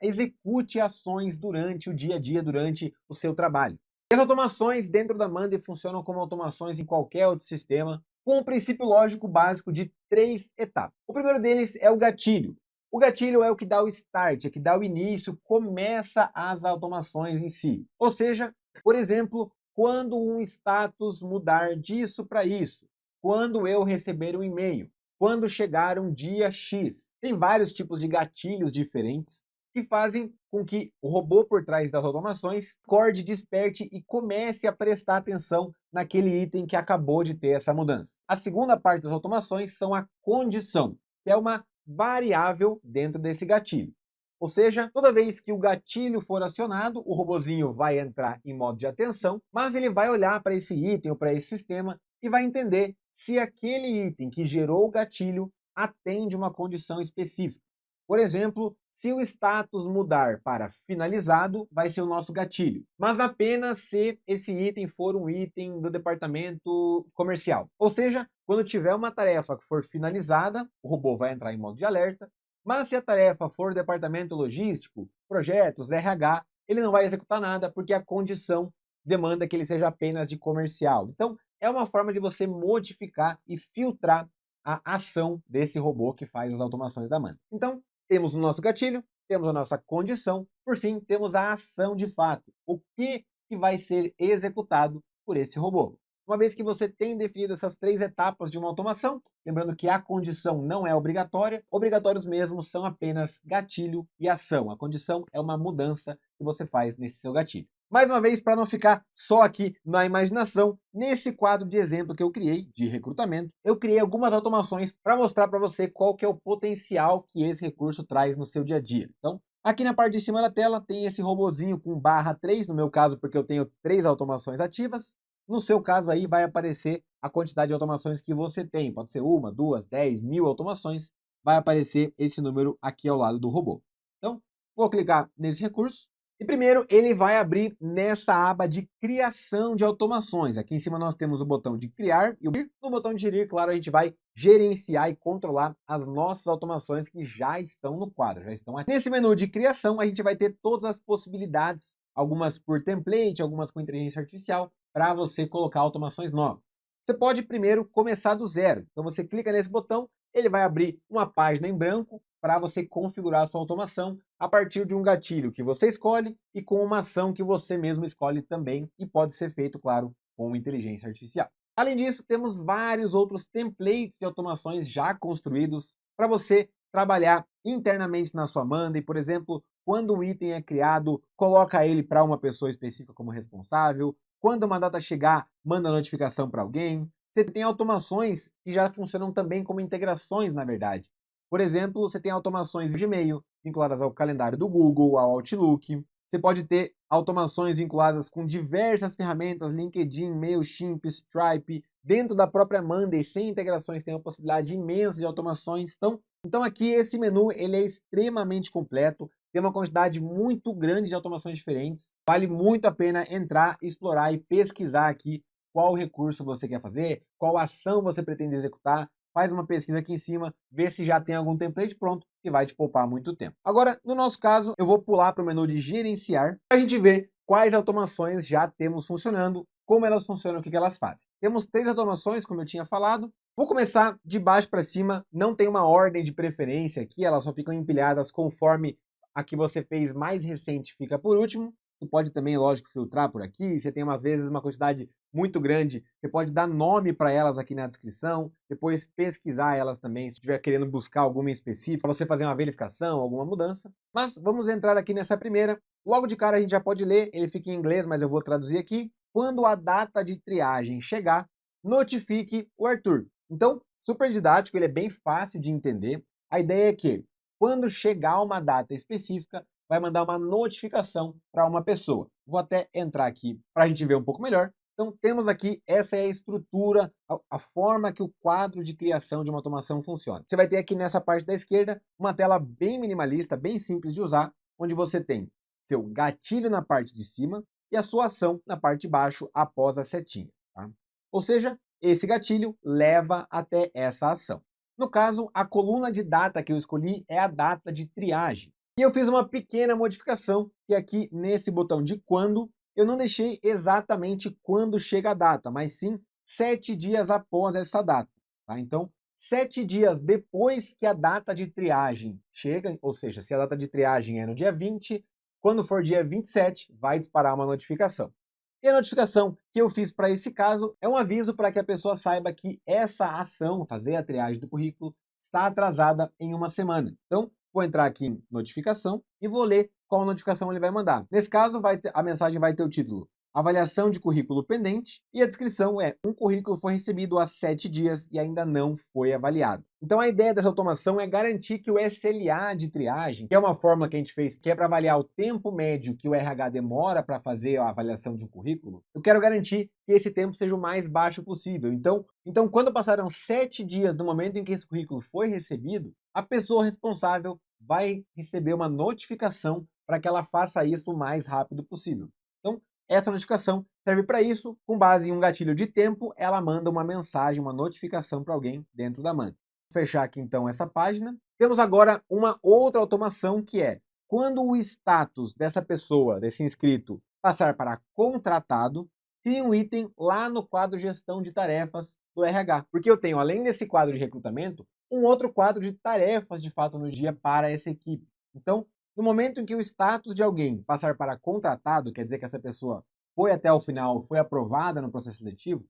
execute ações durante o dia a dia, durante o seu trabalho. As automações dentro da Monday funcionam como automações em qualquer outro sistema, com um princípio lógico básico de 3 etapas. O primeiro deles é o gatilho. O gatilho é o que dá o start, é que dá o início, começa as automações em si. Ou seja, por exemplo, quando um status mudar disso para isso, quando eu receber um e-mail, quando chegar um dia X. Tem vários tipos de gatilhos diferentes que fazem com que o robô por trás das automações acorde, desperte e comece a prestar atenção naquele item que acabou de ter essa mudança. A segunda parte das automações são a condição, que é uma variável dentro desse gatilho. Ou seja, toda vez que o gatilho for acionado, o robozinho vai entrar em modo de atenção, mas ele vai olhar para esse item ou para esse sistema e vai entender se aquele item que gerou o gatilho atende uma condição específica. Por exemplo, se o status mudar para finalizado, vai ser o nosso gatilho, mas apenas se esse item for um item do departamento comercial. Ou seja, quando tiver uma tarefa que for finalizada, o robô vai entrar em modo de alerta, mas se a tarefa for departamento logístico, projetos, RH, ele não vai executar nada porque a condição demanda que ele seja apenas de comercial. Então, é uma forma de você modificar e filtrar a ação desse robô que faz as automações da Monday. Então, temos o nosso gatilho, temos a nossa condição, por fim, temos a ação de fato, o que vai ser executado por esse robô. Uma vez que você tem definido essas 3 etapas de uma automação, lembrando que a condição não é obrigatória, obrigatórios mesmo são apenas gatilho e ação. A condição é uma mudança que você faz nesse seu gatilho. Mais uma vez, para não ficar só aqui na imaginação, nesse quadro de exemplo que eu criei, de recrutamento, eu criei algumas automações para mostrar para você qual que é o potencial que esse recurso traz no seu dia a dia. Então, aqui na parte de cima da tela tem esse robozinho com /3, no meu caso porque eu tenho 3 automações ativas. No seu caso aí vai aparecer a quantidade de automações que você tem, pode ser 1, 2, 10, 1000 automações, vai aparecer esse número aqui ao lado do robô. Então, vou clicar nesse recurso. E primeiro ele vai abrir nessa aba de criação de automações. Aqui em cima nós temos o botão de criar e no botão de gerir, claro, a gente vai gerenciar e controlar as nossas automações que já estão no quadro, já estão aqui. Nesse menu de criação a gente vai ter todas as possibilidades, algumas por template, algumas com inteligência artificial, para você colocar automações novas. Você pode primeiro começar do zero. Então você clica nesse botão, ele vai abrir uma página em branco para você configurar a sua automação a partir de um gatilho que você escolhe e com uma ação que você mesmo escolhe também e pode ser feito, claro, com inteligência artificial. Além disso, temos vários outros templates de automações já construídos para você trabalhar internamente na sua Monday. Por exemplo, quando um item é criado, coloca ele para uma pessoa específica como responsável. Quando uma data chegar, manda notificação para alguém. Você tem automações que já funcionam também como integrações, na verdade. Por exemplo, você tem automações de e-mail vinculadas ao calendário do Google, ao Outlook. Você pode ter automações vinculadas com diversas ferramentas, LinkedIn, Mailchimp, Stripe. Dentro da própria Monday, sem integrações, tem uma possibilidade imensa de automações. Então aqui esse menu ele é extremamente completo. Tem uma quantidade muito grande de automações diferentes. Vale muito a pena entrar, explorar e pesquisar aqui qual recurso você quer fazer, qual ação você pretende executar. Faz uma pesquisa aqui em cima, vê se já tem algum template pronto, que vai te poupar muito tempo. Agora, no nosso caso, eu vou pular para o menu de gerenciar, para a gente ver quais automações já temos funcionando, como elas funcionam, o que elas fazem. Temos 3 automações, como eu tinha falado. Vou começar de baixo para cima, não tem uma ordem de preferência aqui, elas só ficam empilhadas conforme a que você fez mais recente fica por último. Você pode também, lógico, filtrar por aqui. Você tem, às vezes, uma quantidade muito grande. Você pode dar nome para elas aqui na descrição. Depois pesquisar elas também, se estiver querendo buscar alguma em específico, para você fazer uma verificação, alguma mudança. Mas vamos entrar aqui nessa primeira. Logo de cara a gente já pode ler. Ele fica em inglês, mas eu vou traduzir aqui. Quando a data de triagem chegar, notifique o Arthur. Então, super didático, ele é bem fácil de entender. A ideia é que, quando chegar uma data específica, vai mandar uma notificação para uma pessoa. Vou até entrar aqui para a gente ver um pouco melhor. Então, temos aqui, essa é a estrutura, a forma que o quadro de criação de uma automação funciona. Você vai ter aqui nessa parte da esquerda, uma tela bem minimalista, bem simples de usar, onde você tem seu gatilho na parte de cima e a sua ação na parte de baixo após a setinha. Tá? Ou seja, esse gatilho leva até essa ação. No caso, a coluna de data que eu escolhi é a data de triagem. E eu fiz uma pequena modificação, que aqui nesse botão de quando, eu não deixei exatamente quando chega a data, mas sim 7 dias após essa data. Tá? Então, 7 dias depois que a data de triagem chega, ou seja, se a data de triagem é no dia 20, quando for dia 27, vai disparar uma notificação. E a notificação que eu fiz para esse caso é um aviso para que a pessoa saiba que essa ação, fazer a triagem do currículo, está atrasada em uma semana. Então, vou entrar aqui em notificação e vou ler qual notificação ele vai mandar. Nesse caso, a mensagem vai ter o título avaliação de currículo pendente e a descrição é um currículo foi recebido há 7 dias e ainda não foi avaliado. Então a ideia dessa automação é garantir que o SLA de triagem, que é uma fórmula que a gente fez, que é para avaliar o tempo médio que o RH demora para fazer a avaliação de um currículo, eu quero garantir que esse tempo seja o mais baixo possível. Então quando passaram 7 dias do momento em que esse currículo foi recebido, a pessoa responsável vai receber uma notificação para que ela faça isso o mais rápido possível. Então, essa notificação serve para isso, com base em um gatilho de tempo, ela manda uma mensagem, uma notificação para alguém dentro da Monday. Vou fechar aqui então essa página. Temos agora uma outra automação que é, quando o status dessa pessoa, desse inscrito, passar para contratado, cria um item lá no quadro gestão de tarefas do RH. Porque eu tenho, além desse quadro de recrutamento, um outro quadro de tarefas de fato no dia para essa equipe. Então, no momento em que o status de alguém passar para contratado, quer dizer que essa pessoa foi até o final, foi aprovada no processo seletivo,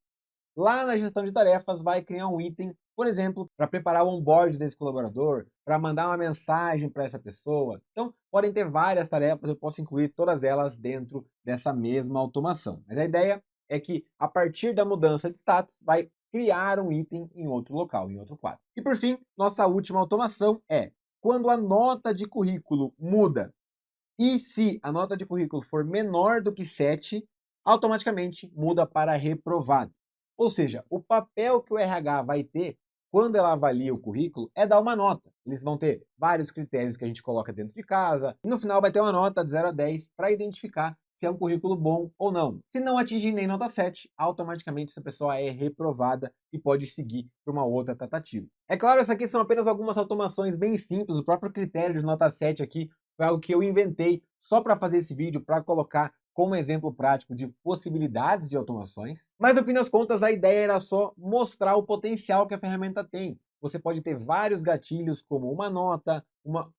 lá na gestão de tarefas vai criar um item, por exemplo, para preparar o onboard desse colaborador, para mandar uma mensagem para essa pessoa. Então, podem ter várias tarefas, eu posso incluir todas elas dentro dessa mesma automação. Mas a ideia é que, a partir da mudança de status, vai criar um item em outro local, em outro quadro. E por fim, nossa última automação é quando a nota de currículo muda e se a nota de currículo for menor do que 7, automaticamente muda para reprovado. Ou seja, o papel que o RH vai ter quando ela avalia o currículo é dar uma nota. Eles vão ter vários critérios que a gente coloca dentro de casa e no final vai ter uma nota de 0 a 10 para identificar se é um currículo bom ou não. Se não atingir nem nota 7, automaticamente essa pessoa é reprovada e pode seguir para uma outra tratativa. É claro, essas aqui são apenas algumas automações bem simples, o próprio critério de nota 7 aqui foi algo que eu inventei só para fazer esse vídeo, para colocar como exemplo prático de possibilidades de automações. Mas no fim das contas, a ideia era só mostrar o potencial que a ferramenta tem. Você pode ter vários gatilhos, como uma nota,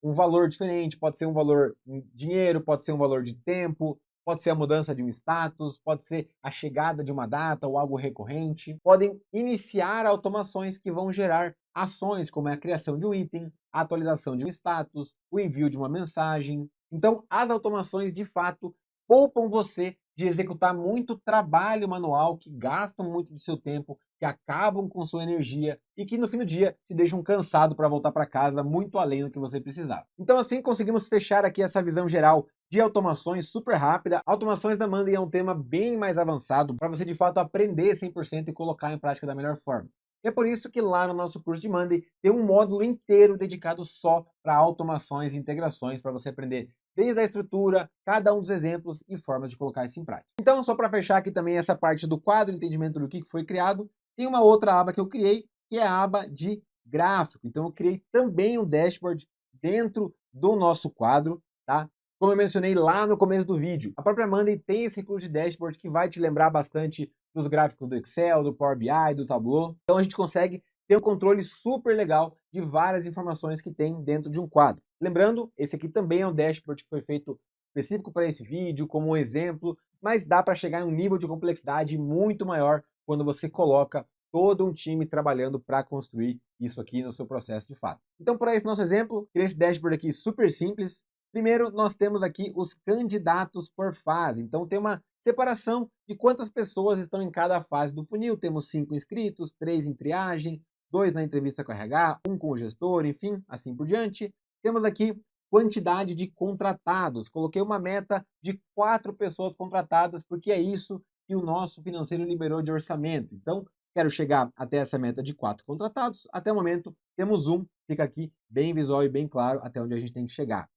um valor diferente, pode ser um valor em dinheiro, pode ser um valor de tempo, pode ser a mudança de um status, pode ser a chegada de uma data ou algo recorrente. Podem iniciar automações que vão gerar ações, como é a criação de um item, a atualização de um status, o envio de uma mensagem. Então, as automações, de fato, poupam você de executar muito trabalho manual, que gastam muito do seu tempo, que acabam com sua energia e que no fim do dia te deixam cansado para voltar para casa muito além do que você precisava. Então assim conseguimos fechar aqui essa visão geral de automações super rápida. Automações da Monday é um tema bem mais avançado para você de fato aprender 100% e colocar em prática da melhor forma. É por isso que lá no nosso curso de Monday tem um módulo inteiro dedicado só para automações e integrações, para você aprender desde a estrutura, cada um dos exemplos e formas de colocar isso em prática. Então, só para fechar aqui também essa parte do quadro, entendimento do que foi criado, tem uma outra aba que eu criei, que é a aba de gráfico. Então, eu criei também um dashboard dentro do nosso quadro, tá? Como eu mencionei lá no começo do vídeo, a própria Monday tem esse recurso de dashboard que vai te lembrar bastante dos gráficos do Excel, do Power BI, do Tableau. Então a gente consegue ter um controle super legal de várias informações que tem dentro de um quadro. Lembrando, esse aqui também é um dashboard que foi feito específico para esse vídeo, como um exemplo, mas dá para chegar em um nível de complexidade muito maior quando você coloca todo um time trabalhando para construir isso aqui no seu processo de fato. Então, para esse nosso exemplo, criei esse dashboard aqui super simples. Primeiro, nós temos aqui os candidatos por fase. Então, tem uma separação de quantas pessoas estão em cada fase do funil. Temos 5 inscritos, 3 em triagem, 2 na entrevista com o RH, 1 com o gestor, enfim, assim por diante. Temos aqui quantidade de contratados. Coloquei uma meta de 4 pessoas contratadas, porque é isso que o nosso financeiro liberou de orçamento. Então, quero chegar até essa meta de 4 contratados. Até o momento, temos 1. Fica aqui bem visual e bem claro até onde a gente tem que chegar.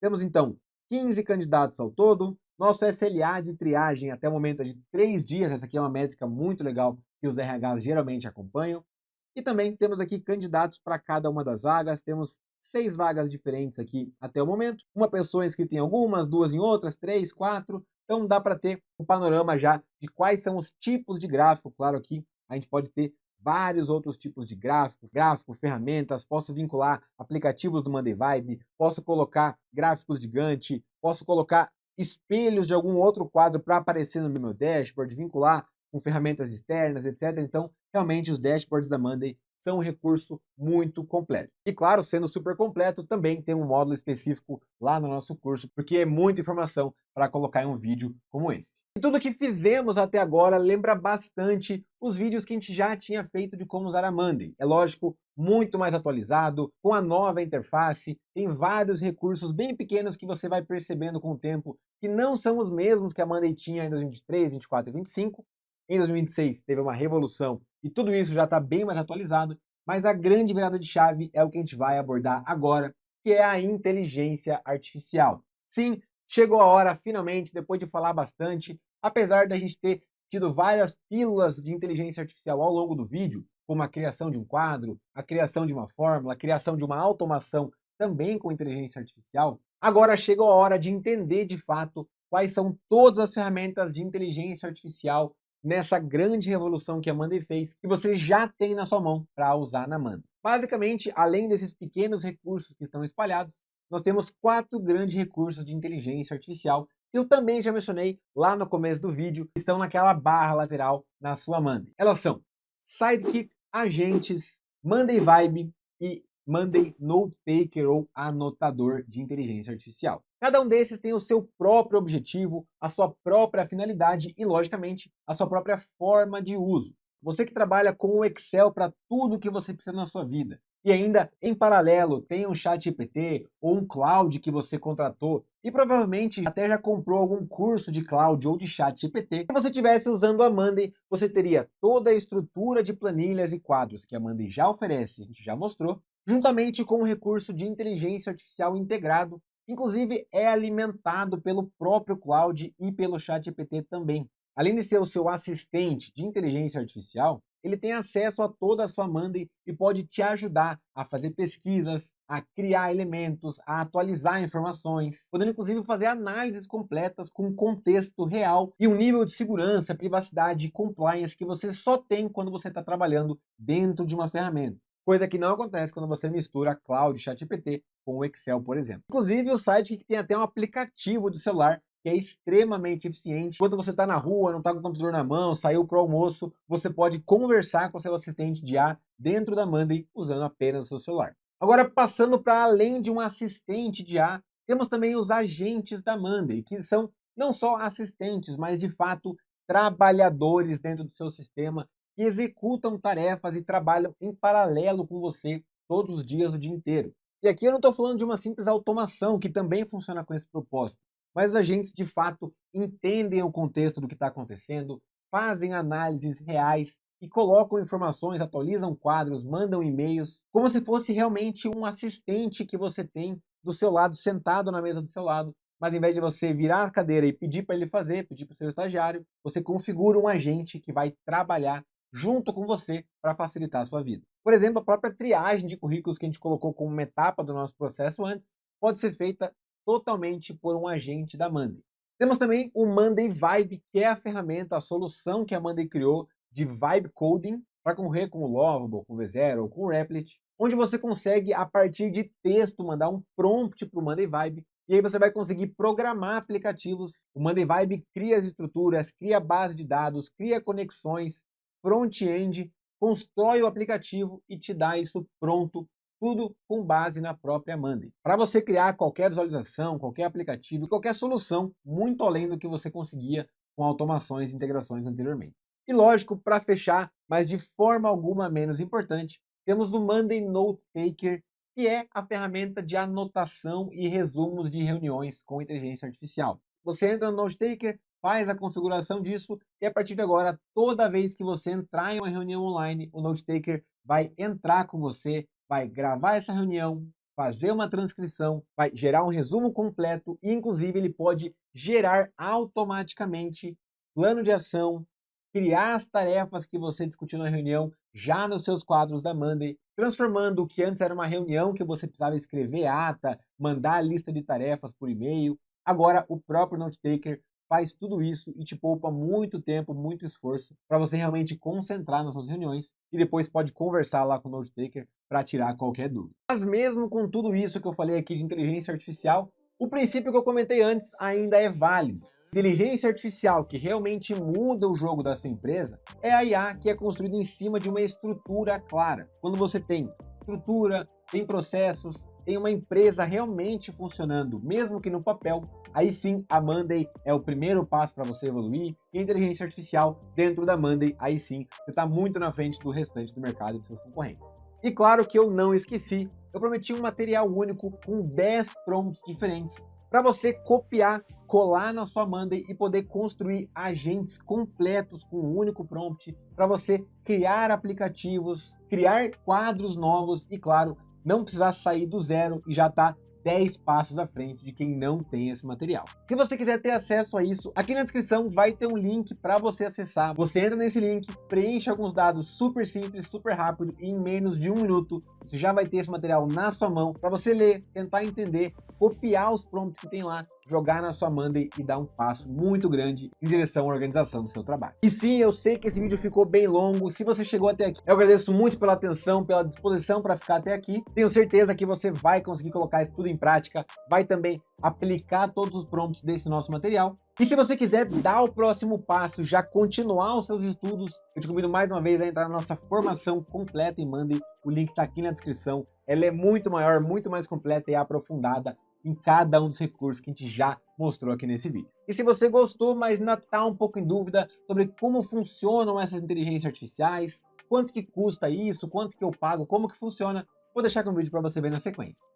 Temos, então, 15 candidatos ao todo. Nosso SLA de triagem até o momento é de 3 dias. Essa aqui é uma métrica muito legal que os RHs geralmente acompanham. E também temos aqui candidatos para cada uma das vagas. Temos 6 vagas diferentes aqui até o momento. Uma pessoa inscrita em algumas, 2 em outras, 3, 4. Então dá para ter um panorama já de quais são os tipos de gráfico. Claro, aqui a gente pode ter vários outros tipos de gráfico, ferramentas, posso vincular aplicativos do Monday Vibe, posso colocar gráficos de Gantt, posso colocar espelhos de algum outro quadro para aparecer no meu dashboard, vincular com ferramentas externas, etc. Então, realmente, os dashboards da Monday são um recurso muito completo. E claro, sendo super completo, também tem um módulo específico lá no nosso curso, porque é muita informação para colocar em um vídeo como esse. E tudo que fizemos até agora lembra bastante os vídeos que a gente já tinha feito de como usar a Monday. É lógico, muito mais atualizado, com a nova interface, tem vários recursos bem pequenos que você vai percebendo com o tempo que não são os mesmos que a Monday tinha em 2023, 2024 e 2025. Em 2026 teve uma revolução e tudo isso já está bem mais atualizado, mas a grande virada de chave é o que a gente vai abordar agora, que é a inteligência artificial. Sim, chegou a hora, finalmente, depois de falar bastante, apesar da gente ter tido várias pílulas de inteligência artificial ao longo do vídeo, como a criação de um quadro, a criação de uma fórmula, a criação de uma automação também com inteligência artificial, agora chegou a hora de entender de fato quais são todas as ferramentas de inteligência artificial nessa grande revolução que a Monday fez, que você já tem na sua mão para usar na Monday. Basicamente, além desses pequenos recursos que estão espalhados, nós temos 4 grandes recursos de inteligência artificial que eu também já mencionei lá no começo do vídeo, que estão naquela barra lateral na sua Monday. Elas são Sidekick, Agentes, Monday Vibe e Monday Note Taker ou anotador de inteligência artificial. Cada um desses tem o seu próprio objetivo, a sua própria finalidade e, logicamente, a sua própria forma de uso. Você que trabalha com o Excel para tudo que você precisa na sua vida e ainda, em paralelo, tem um ChatGPT ou um Cloud que você contratou e provavelmente até já comprou algum curso de Cloud ou de ChatGPT, se você estivesse usando a Monday, você teria toda a estrutura de planilhas e quadros que a Monday já oferece, a gente já mostrou, juntamente com o recurso de inteligência artificial integrado, inclusive é alimentado pelo próprio Cloud e pelo ChatGPT também. Além de ser o seu assistente de inteligência artificial, ele tem acesso a toda a sua Monday e pode te ajudar a fazer pesquisas, a criar elementos, a atualizar informações, podendo inclusive fazer análises completas com contexto real e um nível de segurança, privacidade e compliance que você só tem quando você está trabalhando dentro de uma ferramenta. Coisa que não acontece quando você mistura Cloud e ChatGPT com o Excel, por exemplo. Inclusive, o site que tem até um aplicativo de celular que é extremamente eficiente. Quando você está na rua, não está com o computador na mão, saiu para o almoço, você pode conversar com seu assistente de IA dentro da Monday usando apenas o seu celular. Agora, passando para além de um assistente de IA, temos também os agentes da Monday, que são não só assistentes, mas de fato trabalhadores dentro do seu sistema que executam tarefas e trabalham em paralelo com você todos os dias, o dia inteiro. E aqui eu não estou falando de uma simples automação, que também funciona com esse propósito, mas os agentes de fato entendem o contexto do que está acontecendo, fazem análises reais e colocam informações, atualizam quadros, mandam e-mails, como se fosse realmente um assistente que você tem do seu lado, sentado na mesa do seu lado. Mas em vez de você virar a cadeira e pedir para ele fazer, pedir para o seu estagiário, você configura um agente que vai trabalhar junto com você para facilitar a sua vida. Por exemplo, a própria triagem de currículos que a gente colocou como uma etapa do nosso processo antes, pode ser feita totalmente por um agente da Monday. Temos também o Monday Vibe, que é a ferramenta, a solução que a Monday criou de Vibe Coding para concorrer com o Lovable, com o V0 ou com o Replit, onde você consegue, a partir de texto, mandar um prompt para o Monday Vibe e aí você vai conseguir programar aplicativos. O Monday Vibe cria as estruturas, cria a base de dados, cria conexões, front-end, constrói o aplicativo e te dá isso pronto, tudo com base na própria Monday. Para você criar qualquer visualização, qualquer aplicativo, qualquer solução, muito além do que você conseguia com automações e integrações anteriormente. E lógico, para fechar, mas de forma alguma menos importante, temos o Monday Note Taker, que é a ferramenta de anotação e resumos de reuniões com inteligência artificial. Você entra no Note Taker, faz a configuração disso e a partir de agora, toda vez que você entrar em uma reunião online, o Note Taker vai entrar com você, vai gravar essa reunião, fazer uma transcrição, vai gerar um resumo completo e inclusive ele pode gerar automaticamente plano de ação, criar as tarefas que você discutiu na reunião já nos seus quadros da Monday, transformando o que antes era uma reunião que você precisava escrever ata, mandar a lista de tarefas por e-mail. Agora o próprio Note Taker faz tudo isso e te poupa muito tempo, muito esforço para você realmente concentrar nas suas reuniões e depois pode conversar lá com o Note Taker para tirar qualquer dúvida. Mas mesmo com tudo isso que eu falei aqui de inteligência artificial, o princípio que eu comentei antes ainda é válido. Inteligência artificial que realmente muda o jogo da sua empresa é a IA que é construída em cima de uma estrutura clara. Quando você tem estrutura, tem processos, tem uma empresa realmente funcionando, mesmo que no papel, aí sim a Monday é o primeiro passo para você evoluir, e a inteligência artificial dentro da Monday, aí sim você está muito na frente do restante do mercado e dos seus concorrentes. E claro que eu não esqueci, eu prometi um material único com 10 prompts diferentes para você copiar, colar na sua Monday e poder construir agentes completos com um único prompt para você criar aplicativos, criar quadros novos e, claro, não precisar sair do zero e já tá 10 passos à frente de quem não tem esse material. Se você quiser ter acesso a isso, aqui na descrição vai ter um link para você acessar. Você entra nesse link, preenche alguns dados super simples, super rápido e em menos de 1 minuto você já vai ter esse material na sua mão para você ler, tentar entender, copiar os prompts que tem lá, jogar na sua Monday e dar um passo muito grande em direção à organização do seu trabalho. E sim, eu sei que esse vídeo ficou bem longo. Se você chegou até aqui, eu agradeço muito pela atenção, pela disposição para ficar até aqui. Tenho certeza que você vai conseguir colocar isso tudo em prática, vai também aplicar todos os prompts desse nosso material. E se você quiser dar o próximo passo, já continuar os seus estudos, eu te convido mais uma vez a entrar na nossa formação completa em Monday. O link está aqui na descrição. Ela é muito maior, muito mais completa e aprofundada em cada um dos recursos que a gente já mostrou aqui nesse vídeo. E se você gostou, mas ainda está um pouco em dúvida sobre como funcionam essas inteligências artificiais, quanto que custa isso, quanto que eu pago, como que funciona, vou deixar aqui um vídeo para você ver na sequência.